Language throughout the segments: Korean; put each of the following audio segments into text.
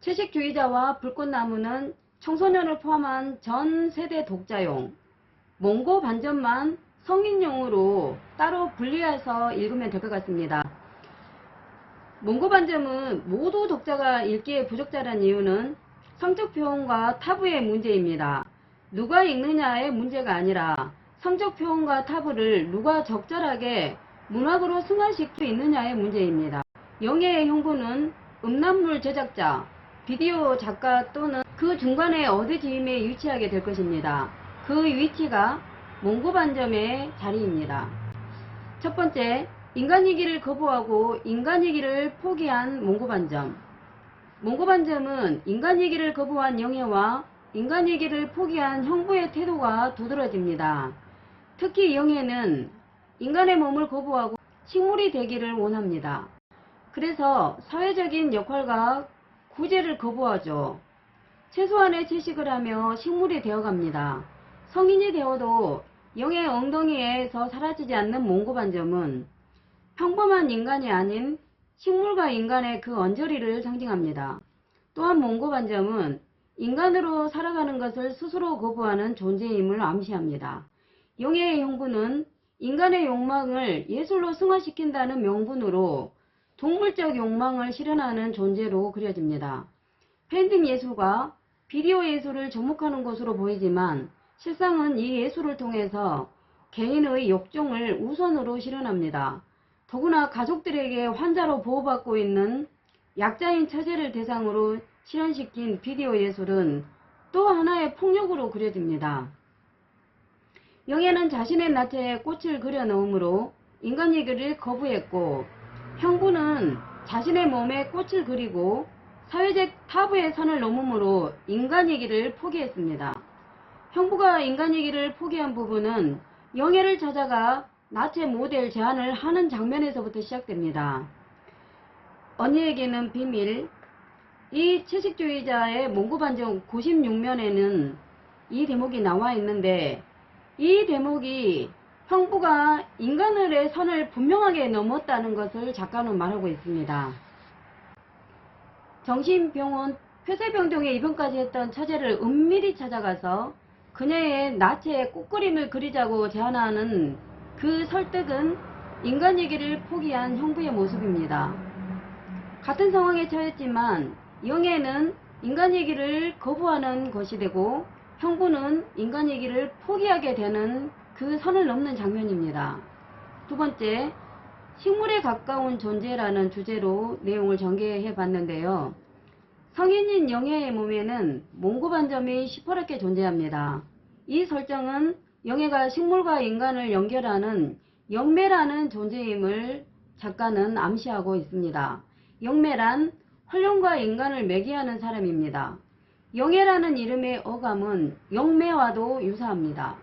채식주의자와 불꽃나무는 청소년을 포함한 전 세대 독자용, 몽고 반전만 성인용으로 따로 분리해서 읽으면 될 것 같습니다. 몽고 반점은 모두 독자가 읽기에 부적절한 이유는 성적 표현과 타부의 문제입니다. 누가 읽느냐의 문제가 아니라 성적 표현과 타부를 누가 적절하게 문학으로 승화시킬 수 있느냐의 문제입니다. 영예의 형부는 음란물 제작자, 비디오 작가 또는 그 중간에 어디쯤에 위치하게 될 것입니다. 그 위치가 몽고 반점의 자리입니다. 첫 번째, 인간이기를 거부하고 인간이기를 포기한 몽고 반점. 몽고 반점은 인간이기를 거부한 영예와 인간이기를 포기한 형부의 태도가 두드러집니다. 특히 영예는 인간의 몸을 거부하고 식물이 되기를 원합니다. 그래서 사회적인 역할과 구제를 거부하죠. 최소한의 채식을 하며 식물이 되어갑니다. 성인이 되어도 영의 엉덩이에서 사라지지 않는 몽고 반점은 평범한 인간이 아닌 식물과 인간의 그 언저리를 상징합니다. 또한 몽고 반점은 인간으로 살아가는 것을 스스로 거부하는 존재임을 암시합니다. 영예의 형부는 인간의 욕망을 예술로 승화시킨다는 명분으로 동물적 욕망을 실현하는 존재로 그려집니다. 페인팅 예술과 비디오 예술을 접목하는 것으로 보이지만 실상은 이 예술을 통해서 개인의 욕정을 우선으로 실현합니다. 더구나 가족들에게 환자로 보호받고 있는 약자인 처제를 대상으로 실현시킨 비디오 예술은 또 하나의 폭력으로 그려집니다. 영예는 자신의 나체에 꽃을 그려 넣음으로 인간이기를 거부했고, 형부는 자신의 몸에 꽃을 그리고 사회적 타부의 선을 넘음으로 인간이기를 포기했습니다. 형부가 인간이기를 포기한 부분은 영예를 찾아가 나체 모델 제안을 하는 장면에서부터 시작됩니다. 언니에게는 비밀. 이 채식주의자의 몽고 반점 96면에는 이 대목이 나와 있는데, 이 대목이 형부가 인간의 선을 분명하게 넘었다는 것을 작가는 말하고 있습니다. 정신병원 폐쇄병동에 입원까지 했던 처제를 은밀히 찾아가서 그녀의 나체에 꽃그림을 그리자고 제안하는 그 설득은 인간이기를 포기한 형부의 모습입니다. 같은 상황에 처했지만 영예는 인간이기를 거부하는 것이 되고 형부는 인간이기를 포기하게 되는 그 선을 넘는 장면입니다. 두 번째, 식물에 가까운 존재라는 주제로 내용을 전개해 봤는데요. 성인인 영예의 몸에는 몽고 반점이 시퍼렇게 존재합니다. 이 설정은 영예가 식물과 인간을 연결하는 영매라는 존재임을 작가는 암시하고 있습니다. 영매란 활용과 인간을 매개하는 사람입니다. 영예라는 이름의 어감은 영매와도 유사합니다.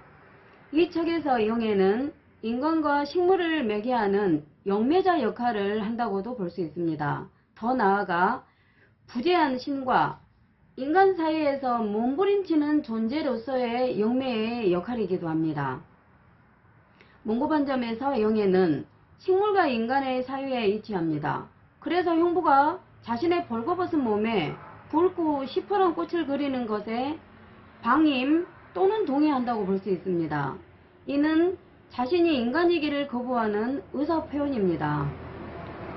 이 책에서 영예는 인간과 식물을 매개하는 영매자 역할을 한다고도 볼 수 있습니다. 더 나아가 부재한 신과 인간 사이에서 몸부림치는 존재로서의 영매의 역할이기도 합니다. 몽고 반점에서 영예는 식물과 인간의 사이에 위치합니다. 그래서 형부가 자신의 벌거벗은 몸에 붉고 시퍼런 꽃을 그리는 것에 방임 또는 동의한다고 볼 수 있습니다. 이는 자신이 인간이기를 거부하는 의사 표현입니다.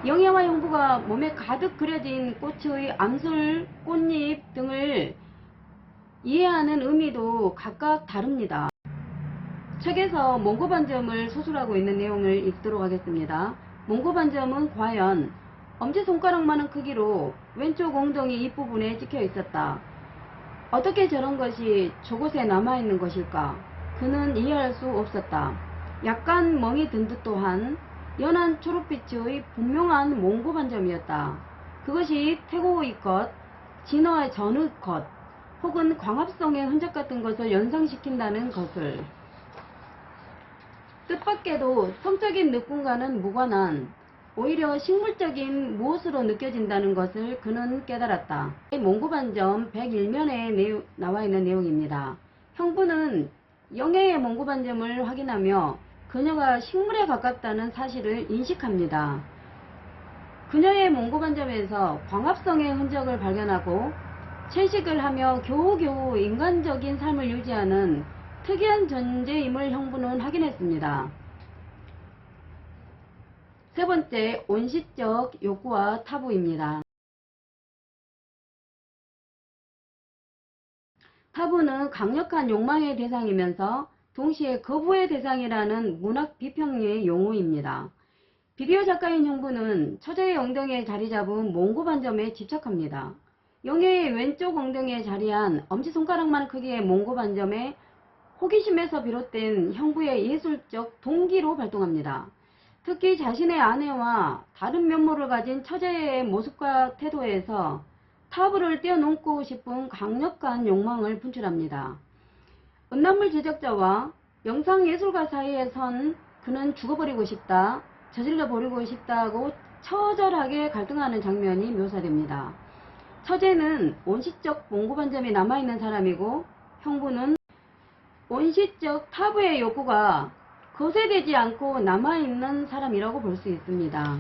영예와 형부가 몸에 가득 그려진 꽃의 암술, 꽃잎 등을 이해하는 의미도 각각 다릅니다. 책에서 몽고 반점을 소술하고 있는 내용을 읽도록 하겠습니다. 몽고 반점은 과연 엄지손가락만한 크기로 왼쪽 엉덩이 입부분에 찍혀 있었다. 어떻게 저런 것이 저곳에 남아있는 것일까? 그는 이해할 수 없었다. 약간 멍이 든 듯 또한 연한 초록빛의 분명한 몽고 반점이었다. 그것이 태고의 것, 진화의 전의 것, 혹은 광합성의 흔적 같은 것을 연상시킨다는 것을, 뜻밖에도 성적인 느낌과는 무관한 오히려 식물적인 무엇으로 느껴진다는 것을 그는 깨달았다. 몽고 반점 101면에 나와 있는 내용입니다. 형부는 영예의 몽고 반점을 확인하며 그녀가 식물에 가깝다는 사실을 인식합니다. 그녀의 몽고반점에서 광합성의 흔적을 발견하고 채식을 하며 겨우겨우 인간적인 삶을 유지하는 특이한 존재임을 형부는 확인했습니다. 세 번째, 온시적 욕구와 타부입니다. 타부는 강력한 욕망의 대상이면서 동시에 거부의 대상이라는 문학 비평의 용어입니다. 비디오 작가인 형부는 처제의 엉덩이에 자리 잡은 몽고반점에 집착합니다. 영예의 왼쪽 엉덩이에 자리한 엄지손가락만 크기의 몽고반점에 호기심에서 비롯된 형부의 예술적 동기로 발동합니다. 특히 자신의 아내와 다른 면모를 가진 처제의 모습과 태도에서 타부를 뛰어넘고 싶은 강력한 욕망을 분출합니다. 음란물 제작자와 영상예술가 사이에 선 그는 죽어버리고 싶다, 저질러 버리고 싶다고 처절하게 갈등하는 장면이 묘사됩니다. 처제는 온시적 몽고반점이 남아있는 사람이고 형부는 온시적 타부의 욕구가 거세되지 않고 남아있는 사람이라고 볼 수 있습니다.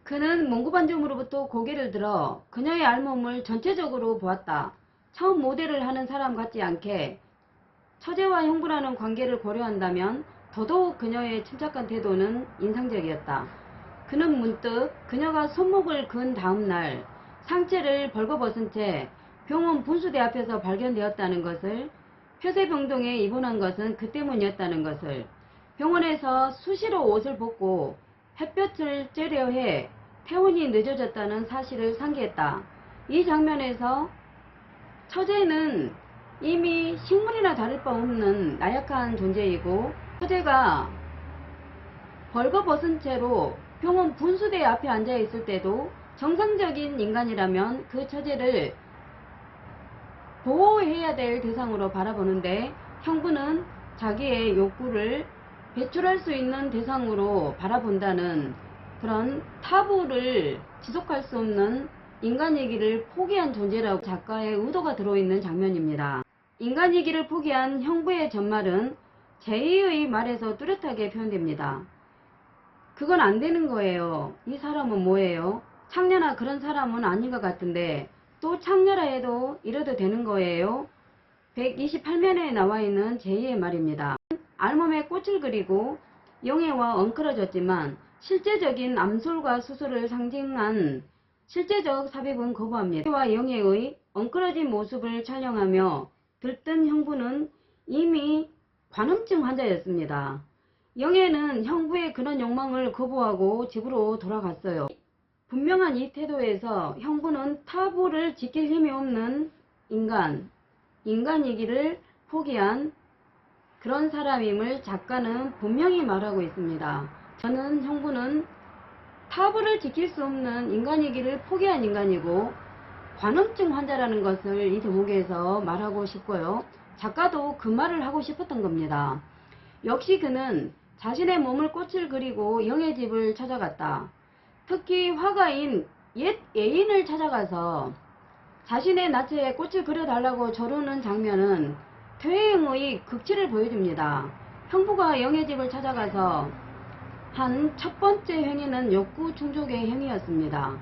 그는 몽고반점으로부터 고개를 들어 그녀의 알몸을 전체적으로 보았다. 처음 모델을 하는 사람 같지 않게 처제와 형부라는 관계를 고려한다면 더더욱 그녀의 침착한 태도는 인상적이었다. 그는 문득 그녀가 손목을 근 다음날 상체를 벌거벗은 채 병원 분수대 앞에서 발견되었다는 것을, 폐쇄병동에 입원한 것은 그 때문이었다는 것을, 병원에서 수시로 옷을 벗고 햇볕을 쬐려 해 퇴원이 늦어졌다는 사실을 상기했다. 이 장면에서 처제는 이미 식물이나 다를 바 없는 나약한 존재이고, 처제가 벌거벗은 채로 병원 분수대 앞에 앉아 있을 때도 정상적인 인간이라면 그 처제를 보호해야 될 대상으로 바라보는데, 형부는 자기의 욕구를 배출할 수 있는 대상으로 바라본다는 그런 타부를 지속할 수 없는 인간이기를 포기한 존재라고 작가의 의도가 들어있는 장면입니다. 인간이기를 포기한 형부의 전말은 제2의 말에서 뚜렷하게 표현됩니다. 그건 안 되는 거예요. 이 사람은 뭐예요? 창녀나 그런 사람은 아닌 것 같은데 또 창녀라 해도 이래도 되는 거예요? 128면에 나와 있는 제2의 말입니다. 알몸에 꽃을 그리고 영예와 엉클어졌지만 실제적인 암술과 수술을 상징한 실제적 삽입은 거부합니다. 영예와 영예의 엉클어진 모습을 촬영하며 들뜬 형부는 이미 관음증 환자였습니다. 영예는 형부의 그런 욕망을 거부하고 집으로 돌아갔어요. 분명한 이 태도에서 형부는 타부를 지킬 힘이 없는 인간이기를 포기한 그런 사람임을 작가는 분명히 말하고 있습니다. 저는 형부는 타부를 지킬 수 없는 인간이기를 포기한 인간이고 관음증 환자라는 것을 이 대목에서 말하고 싶고요. 작가도 그 말을 하고 싶었던 겁니다. 역시 그는 자신의 몸을 꽃을 그리고 영의 집을 찾아갔다. 특히 화가인 옛 애인을 찾아가서 자신의 나체에 꽃을 그려달라고 조르는 장면은 퇴행의 극치를 보여줍니다. 형부가 영의 집을 찾아가서 한 첫 번째 행위는 욕구 충족의 행위였습니다.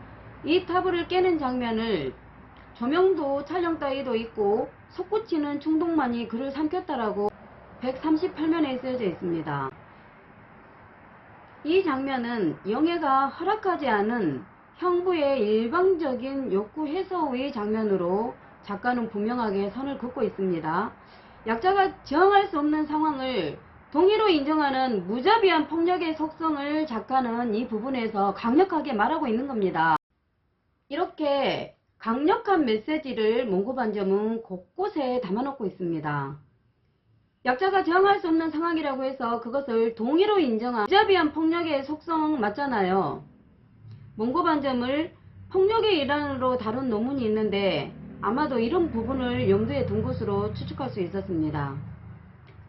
이 타부를 깨는 장면을 조명도 촬영 따위도 있고 솟구치는 충동만이 그를 삼켰다라고 138면에 쓰여져 있습니다. 이 장면은 영예가 허락하지 않은 형부의 일방적인 욕구 해소의 장면으로 작가는 분명하게 선을 긋고 있습니다. 약자가 저항할 수 없는 상황을 동의로 인정하는 무자비한 폭력의 속성을 작가는 이 부분에서 강력하게 말하고 있는 겁니다. 이렇게 강력한 메시지를 몽고반점은 곳곳에 담아놓고 있습니다. 약자가 저항할 수 없는 상황이라고 해서 그것을 동의로 인정한 무자비한 폭력의 속성 맞잖아요. 몽고반점을 폭력의 일환으로 다룬 논문이 있는데 아마도 이런 부분을 염두에 둔 것으로 추측할 수 있었습니다.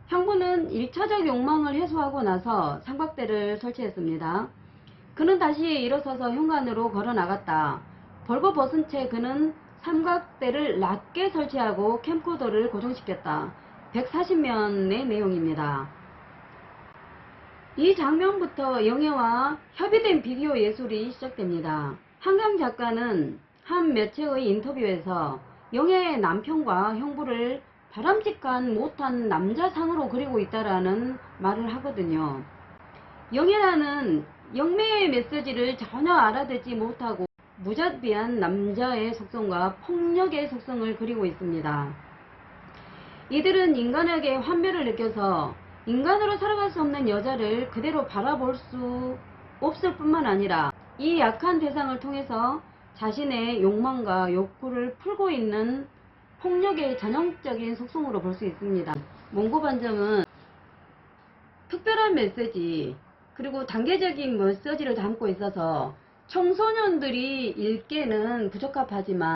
형부는 1차적 욕망을 해소하고 나서 삼각대를 설치했습니다. 그는 다시 일어서서 현관으로 걸어 나갔다. 벌거벗은 채 그는 삼각대를 낮게 설치하고 캠코더를 고정시켰다. 140면의 내용입니다. 이 장면부터 영예와 협의된 비디오 예술이 시작됩니다. 한강 작가는 한 매체의 인터뷰에서 영예의 남편과 형부를 바람직한 못한 남자상으로 그리고 있다라는 말을 하거든요. 영예라는 영매의 메시지를 전혀 알아듣지 못하고 무자비한 남자의 속성과 폭력의 속성을 그리고 있습니다. 이들은 인간에게 환멸을 느껴서 인간으로 살아갈 수 없는 여자를 그대로 바라볼 수 없을 뿐만 아니라 이 약한 대상을 통해서 자신의 욕망과 욕구를 풀고 있는 폭력의 전형적인 속성으로 볼 수 있습니다. 몽고반점은 특별한 메시지 그리고 단계적인 메시지를 담고 있어서 청소년들이 읽기에는 부적합하지만